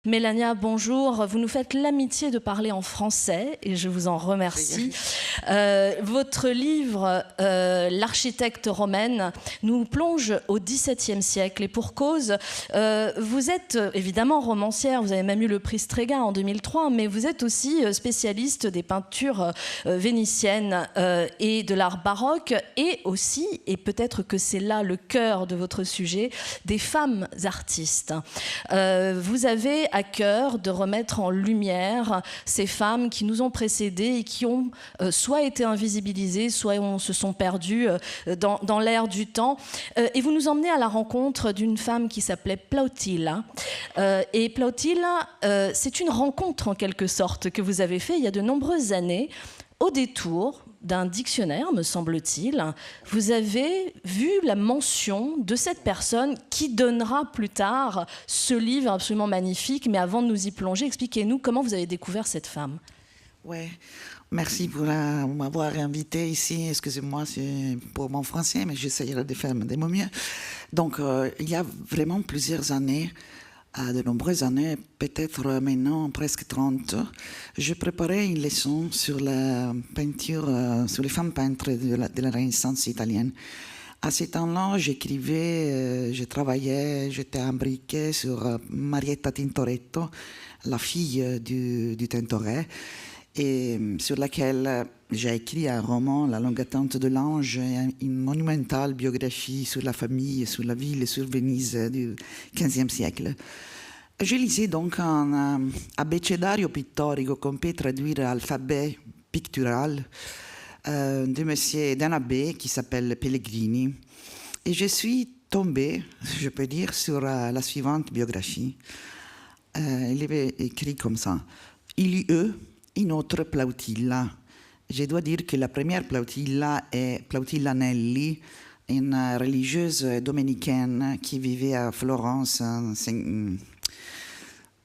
Mélania, bonjour. Vous nous faites l'amitié de parler en français et je vous en remercie. Votre livre, L'architecte romaine, nous plonge au XVIIe siècle et pour cause, vous êtes évidemment romancière, vous avez même eu le prix Strega en 2003, mais vous êtes aussi spécialiste des peintures vénitiennes et de l'art baroque et aussi, et peut-être que c'est là le cœur de votre sujet, des femmes artistes. Vous avez à cœur de remettre en lumière ces femmes qui nous ont précédées et qui ont soit été invisibilisées, soit se sont perdues dans l'air du temps. Et vous nous emmenez à la rencontre d'une femme qui s'appelait Plautilla. Et Plautilla, c'est une rencontre en quelque sorte que vous avez fait il y a de nombreuses années au détour d'un dictionnaire, me semble-t-il. Vous avez vu la mention de cette personne qui donnera plus tard ce livre absolument magnifique. Mais avant de nous y plonger, expliquez-nous comment vous avez découvert cette femme. Ouais, merci pour m'avoir invité ici. Excusez-moi pour mon français, mais j'essaierai de faire de mon mieux. Donc, il y a vraiment plusieurs années, de nombreuses années, peut-être maintenant presque 30, je préparais une leçon sur la peinture, sur les femmes peintres de la Renaissance italienne. À ce temps-là, j'écrivais, je travaillais, j'étais imbriqué sur Marietta Tintoretto, la fille du Tintoret, et sur laquelle j'ai écrit un roman, La longue attente de l'ange, une monumentale biographie sur la famille, sur la ville et sur Venise du XVe siècle. Je lisais donc un abecedario pittorico qu'on peut traduire alphabet pictural d'un abbé qui s'appelle Pellegrini. Et je suis tombée, je peux dire, sur la suivante biographie. Il avait écrit comme ça. Il y eut une autre Plautilla. Je dois dire que la première Plautilla est Plautilla Nelli, une religieuse dominicaine qui vivait à Florence en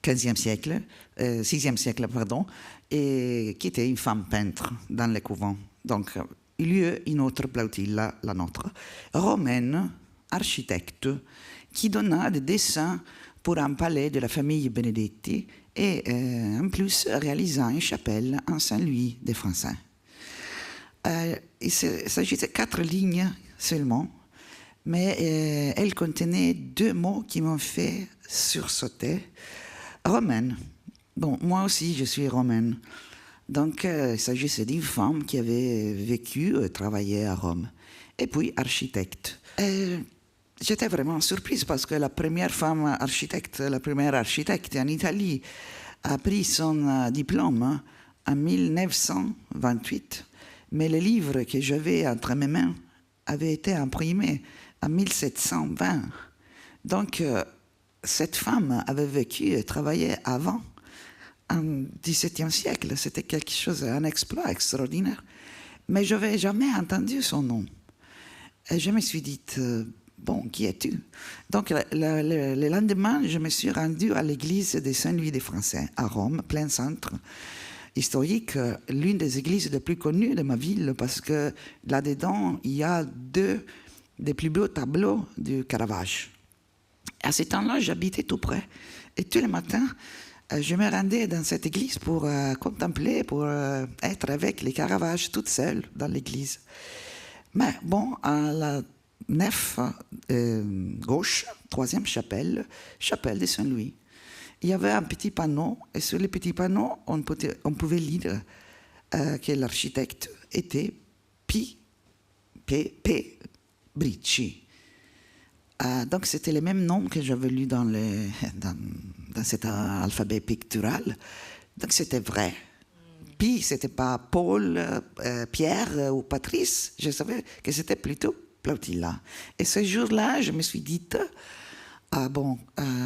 15e siècle, 6e siècle, pardon, et qui était une femme peintre dans le couvent. Donc, il y eut une autre Plautilla, la nôtre, romaine, architecte, qui donna des dessins pour un palais de la famille Benedetti et en plus réalisa une chapelle en Saint-Louis des Français. Il s'agissait de 4 lignes seulement, mais elle contenait 2 mots qui m'ont fait sursauter. Romaine. Bon, moi aussi, je suis romaine. Donc, il s'agissait d'une femme qui avait vécu, travaillé à Rome. Et puis, architecte. J'étais vraiment surprise parce que la première femme architecte, la première architecte en Italie, a pris son diplôme en 1928. Mais le livre que j'avais entre mes mains avait été imprimé en 1720. Donc, cette femme avait vécu et travaillé avant, en XVIIe siècle. C'était quelque chose, un exploit extraordinaire. Mais je n'avais jamais entendu son nom. Et je me suis dit, bon, qui es-tu? Donc, le lendemain, je me suis rendue à l'église de Saint-Louis des Français, à Rome, plein centre historique, l'une des églises les plus connues de ma ville, parce que là-dedans, il y a 2 des plus beaux tableaux du Caravage. À ce temps-là, j'habitais tout près. Et tous les matins, je me rendais dans cette église pour contempler, pour être avec les Caravages toute seule dans l'église. Mais bon, à la nef gauche, 3e chapelle, chapelle de Saint-Louis, il y avait un petit panneau, et sur le petit panneau, on pouvait lire que l'architecte était P. Bricci. Donc, c'était le même nom que j'avais lu dans cet alphabet pictural. Donc, c'était vrai. Puis, ce n'était pas Paul, Pierre ou Patrice. Je savais que c'était plutôt Plautilla. Et ce jour-là, je me suis dit, ah bon,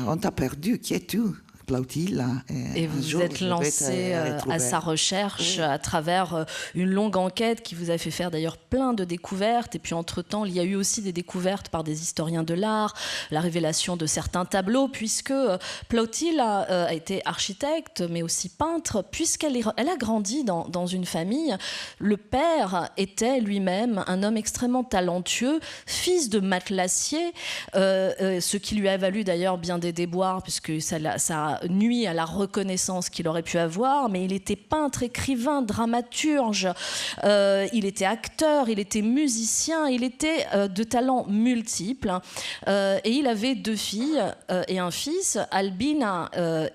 on t'a perdu, qui es-tu, Plautilla? Et vous vous êtes lancé à sa recherche, oui, à travers une longue enquête qui vous a fait faire d'ailleurs plein de découvertes. Et puis entre-temps, il y a eu aussi des découvertes par des historiens de l'art, la révélation de certains tableaux, puisque Plautilla a été architecte, mais aussi peintre, puisqu'elle a grandi dans une famille. Le père était lui-même un homme extrêmement talentueux, fils de matelassier, ce qui lui a valu d'ailleurs bien des déboires, puisque ça a nui à la reconnaissance qu'il aurait pu avoir, mais il était peintre, écrivain, dramaturge, il était acteur, il était musicien, il était de talents multiples. Et il avait 2 filles et un fils, Albina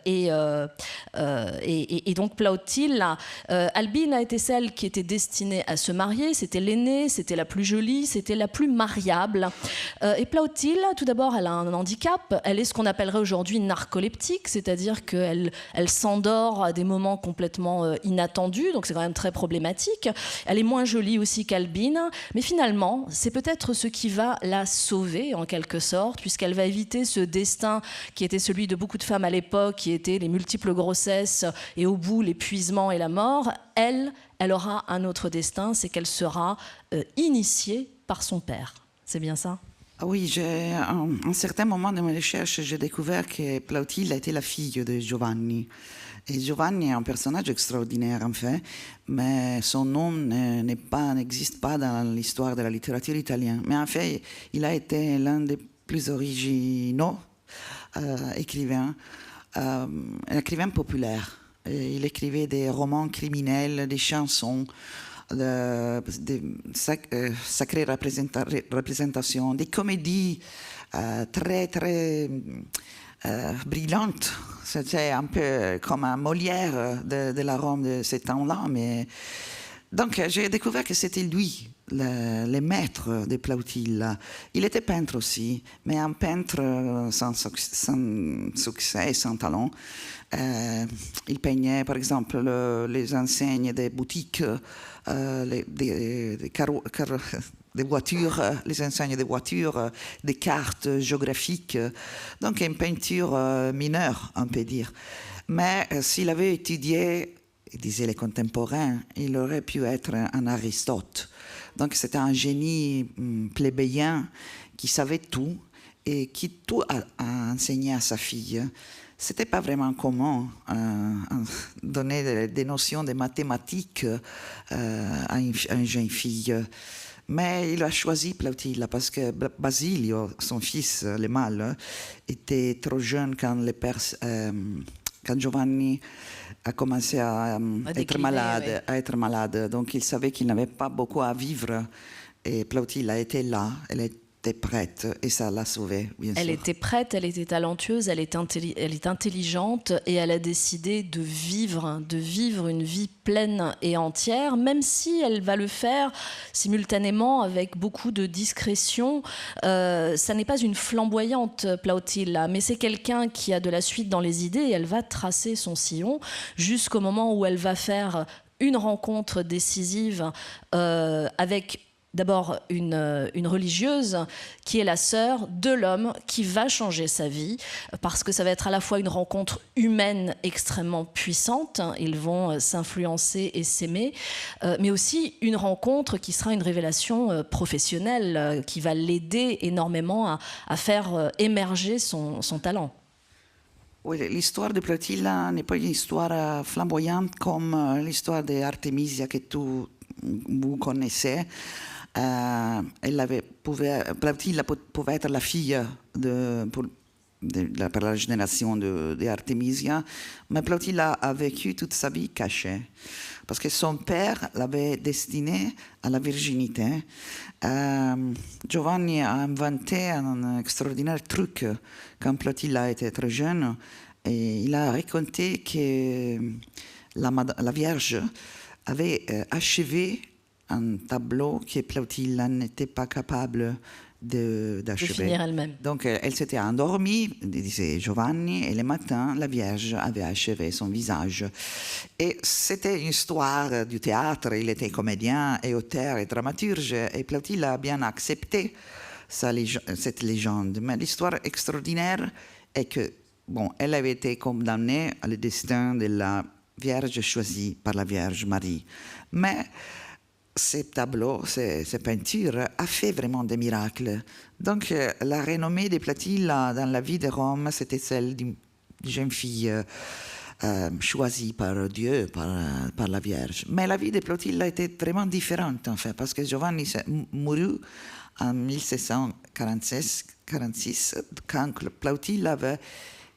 et donc Plautilla. Albina était celle qui était destinée à se marier, c'était l'aînée, c'était la plus jolie, c'était la plus mariable. Et Plautilla, tout d'abord, elle a un handicap, elle est ce qu'on appellerait aujourd'hui narcoleptique, c'est-à-dire qu'elle s'endort à des moments complètement inattendus, donc c'est quand même très problématique. Elle est moins jolie aussi qu'Albine, mais finalement, c'est peut-être ce qui va la sauver en quelque sorte, puisqu'elle va éviter ce destin qui était celui de beaucoup de femmes à l'époque, qui étaient les multiples grossesses et au bout l'épuisement et la mort. Elle aura un autre destin, c'est qu'elle sera initiée par son père. C'est bien ça ? Oui, à un certain moment de mes recherches, j'ai découvert que Plautilla était la fille de Giovanni. Et Giovanni est un personnage extraordinaire, en fait, mais son nom n'existe pas dans l'histoire de la littérature italienne. Mais en fait, il a été l'un des plus originaux écrivains populaires. Il écrivait des romans criminels, des chansons, des sacrées représentations, des comédies très, très brillantes. C'était un peu comme un Molière de la Rome de ce temps-là. Donc, j'ai découvert que c'était lui, le maître de Plautilla. Il était peintre aussi, mais un peintre sans succès, sans talent. Il peignait, par exemple, les enseignes des boutiques, des voitures, les enseignes des voitures, des cartes géographiques. Donc, une peinture mineure, on peut dire. Mais s'il avait étudié, disaient les contemporains, il aurait pu être un Aristote. Donc, c'était un génie plébéien qui savait tout et qui tout a enseigné à sa fille. C'était pas vraiment commun donner des notions de mathématiques à une jeune fille. Mais il a choisi Plautilla parce que Basilio, son fils, le mâle, était trop jeune quand Giovanni a commencé à être malade. Donc il savait qu'il n'avait pas beaucoup à vivre. Et Plautilla était là, elle était prête et ça l'a sauvée, bien sûr. Elle était prête, elle était talentueuse, elle est intelligente et elle a décidé de vivre une vie pleine et entière, même si elle va le faire simultanément avec beaucoup de discrétion. Ça n'est pas une flamboyante Plautilla, mais c'est quelqu'un qui a de la suite dans les idées et elle va tracer son sillon jusqu'au moment où elle va faire une rencontre décisive avec d'abord une religieuse qui est la sœur de l'homme qui va changer sa vie, parce que ça va être à la fois une rencontre humaine extrêmement puissante, ils vont s'influencer et s'aimer, mais aussi une rencontre qui sera une révélation professionnelle, qui va l'aider énormément à faire émerger son talent. Oui, l'histoire de Plautilla n'est pas une histoire flamboyante comme l'histoire d'Artemisia que vous connaissez. Plautilla pouvait être la fille pour la génération d'Artemisia, mais Plautilla a vécu toute sa vie cachée, parce que son père l'avait destinée à la virginité. Giovanni a inventé un extraordinaire truc quand Plautilla était très jeune, et il a raconté que la Vierge avait achevé un tableau que Plautilla n'était pas capable d'achever. De finir elle-même. Donc, elle s'était endormie, disait Giovanni, et le matin, la Vierge avait achevé son visage. Et c'était une histoire du théâtre. Il était comédien et auteur et dramaturge, et Plautilla a bien accepté cette légende. Mais l'histoire extraordinaire est que, elle avait été condamnée à le destin de la Vierge choisie par la Vierge Marie. Mais ces tableaux, ces peintures, a fait vraiment des miracles. Donc, la renommée de Plautilla dans la vie de Rome, c'était celle d'une jeune fille choisie par Dieu, par la Vierge. Mais la vie de Plautilla était vraiment différente, en fait, parce que Giovanni mourut en 1746, quand Plautilla avait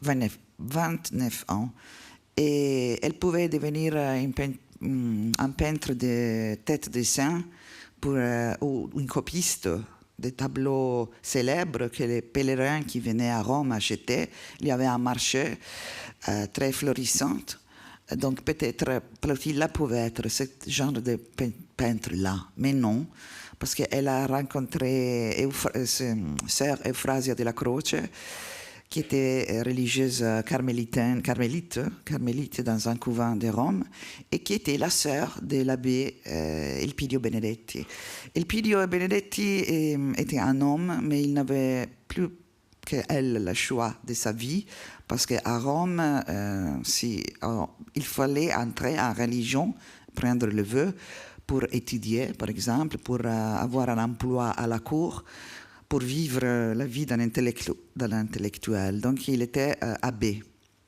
29 ans. Et elle pouvait devenir un peintre de tête de saint ou une copiste des tableaux célèbres que les pèlerins qui venaient à Rome achetaient. Il y avait un marché très florissant. Donc peut-être Plautilla pouvait être ce genre de peintre-là, mais non, parce qu'elle a rencontré sœur Euphrasia de la Croce, qui était religieuse carmélite dans un couvent de Rome, et qui était la sœur de l'abbé Elpidio Benedetti. Elpidio Benedetti était un homme, mais il n'avait plus qu'elle le choix de sa vie, parce qu'à Rome, il fallait entrer en religion, prendre le vœu pour étudier, par exemple, pour avoir un emploi à la cour, pour vivre la vie d'un intellectuel. Donc il était abbé.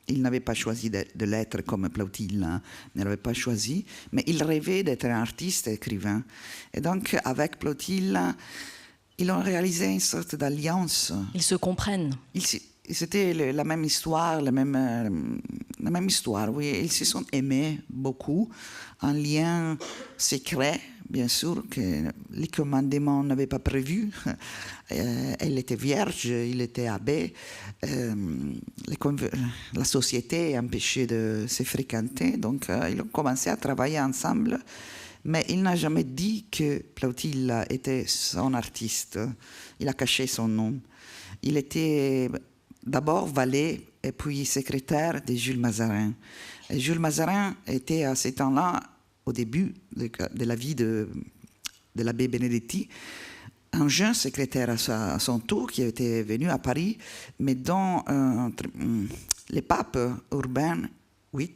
Il n'avait pas choisi de l'être comme Plautilla ne l'avait pas choisi, mais il rêvait d'être un artiste et écrivain. Et donc avec Plautilla, ils ont réalisé une sorte d'alliance. Ils se comprennent. C'était la même histoire, la même histoire, oui. Ils se sont aimés beaucoup, un lien secret, bien sûr, que les commandements n'avaient pas prévu. Elle était vierge, il était abbé. La société empêchait de se fréquenter, donc ils ont commencé à travailler ensemble. Mais il n'a jamais dit que Plautilla était son artiste. Il a caché son nom. Il était d'abord valet et puis secrétaire de Jules Mazarin. Et Jules Mazarin était à ce temps-là, au début de la vie de l'abbé Benedetti, un jeune secrétaire à son tour qui était venu à Paris, mais dont le pape Urbain VIII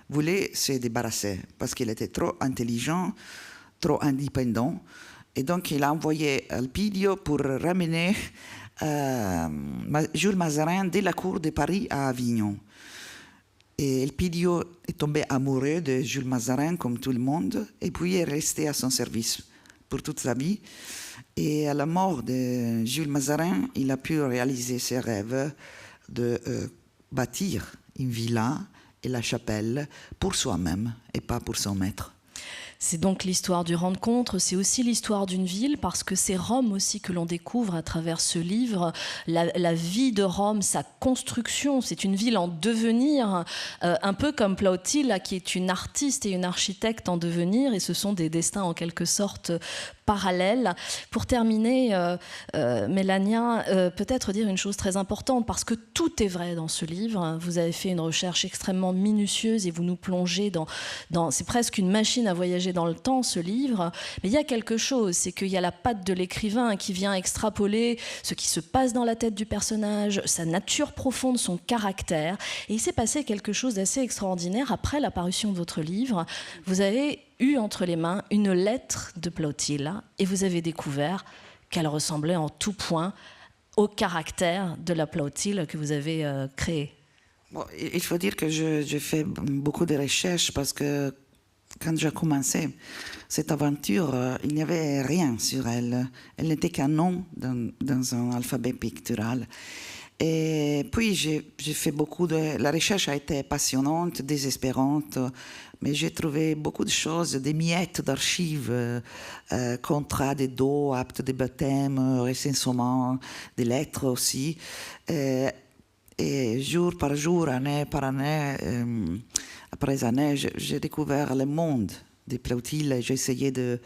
voulait se débarrasser parce qu'il était trop intelligent, trop indépendant. Et donc, il a envoyé Elpidio pour ramener Jules Mazarin de la cour de Paris à Avignon. Et Elpidio est tombé amoureux de Jules Mazarin, comme tout le monde, et puis est resté à son service pour toute sa vie. Et à la mort de Jules Mazarin, il a pu réaliser ses rêves de bâtir une villa et la chapelle pour soi-même et pas pour son maître. C'est donc l'histoire du rencontre, c'est aussi l'histoire d'une ville, parce que c'est Rome aussi que l'on découvre à travers ce livre, la vie de Rome, sa construction. C'est une ville en devenir, un peu comme Plautilla, qui est une artiste et une architecte en devenir, et ce sont des destins en quelque sorte parallèles. Pour terminer, Mélania, peut-être dire une chose très importante, parce que tout est vrai dans ce livre. Vous avez fait une recherche extrêmement minutieuse et vous nous plongez dans c'est presque une machine à voyager dans le temps, ce livre. Mais il y a quelque chose, c'est qu'il y a la patte de l'écrivain qui vient extrapoler ce qui se passe dans la tête du personnage, sa nature profonde, son caractère. Et il s'est passé quelque chose d'assez extraordinaire après la parution de votre livre. Vous avez eu entre les mains une lettre de Plautilla et vous avez découvert qu'elle ressemblait en tout point au caractère de la Plautilla que vous avez créée. Bon, il faut dire que j'ai fait beaucoup de recherches parce que quand j'ai commencé cette aventure, il n'y avait rien sur elle. Elle n'était qu'un nom dans un alphabet pictural. Et puis, j'ai fait beaucoup de... La recherche a été passionnante, désespérante, mais j'ai trouvé beaucoup de choses, des miettes d'archives, contrats de dos, actes de baptême, recensement, des lettres aussi. Et jour par jour, année par année, après année, j'ai découvert le monde de Plautilla et j'ai essayé de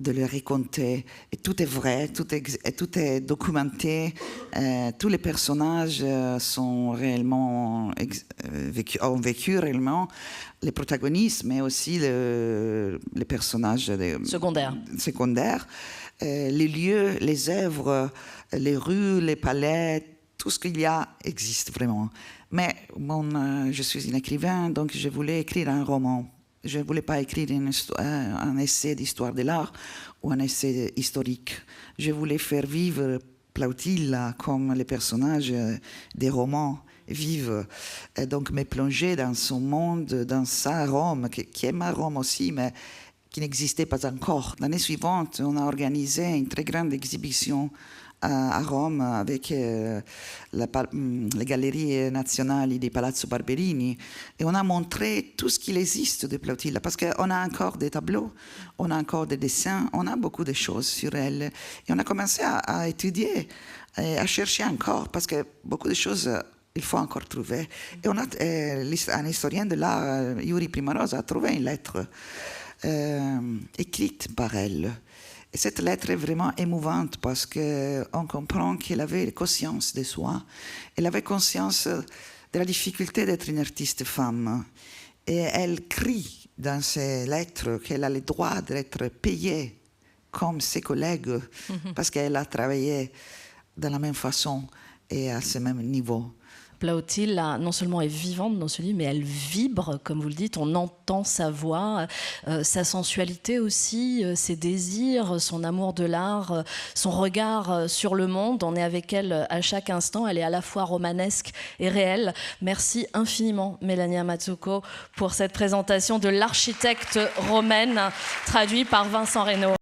le raconter. Et tout est vrai, tout est documenté. Tous les personnages sont réellement ont vécu réellement, les protagonistes, mais aussi les personnages secondaires. Les lieux, les œuvres, les rues, les palais, tout ce qu'il y a existe vraiment. Mais je suis un écrivain, donc je voulais écrire un roman. Je ne voulais pas écrire un essai d'histoire de l'art ou un essai historique. Je voulais faire vivre Plautilla comme les personnages des romans vivent. Et donc me plonger dans son monde, dans sa Rome, qui est ma Rome aussi, mais qui n'existait pas encore. L'année suivante, on a organisé une très grande exhibition à Rome avec les galeries nationales du Palazzo Barberini et on a montré tout ce qu'il existe de Plautilla parce qu'on a encore des tableaux, on a encore des dessins, on a beaucoup de choses sur elle et on a commencé à étudier et à chercher encore parce que beaucoup de choses il faut encore trouver. Et on a un historien de l'art, Yuri Primarosa, a trouvé une lettre écrite par elle. Et cette lettre est vraiment émouvante parce qu'on comprend qu'elle avait conscience de soi. Elle avait conscience de la difficulté d'être une artiste femme. Et elle crie dans ses lettres qu'elle a le droit d'être payée comme ses collègues parce qu'elle a travaillé de la même façon et à ce même niveau. Plautilla, non seulement est vivante dans ce livre, mais elle vibre, comme vous le dites, on entend sa voix, sa sensualité aussi, ses désirs, son amour de l'art, son regard sur le monde. On est avec elle à chaque instant, elle est à la fois romanesque et réelle. Merci infiniment, Melania Mazzucco, pour cette présentation de l'architecte romaine, traduite par Vincent Reynaud.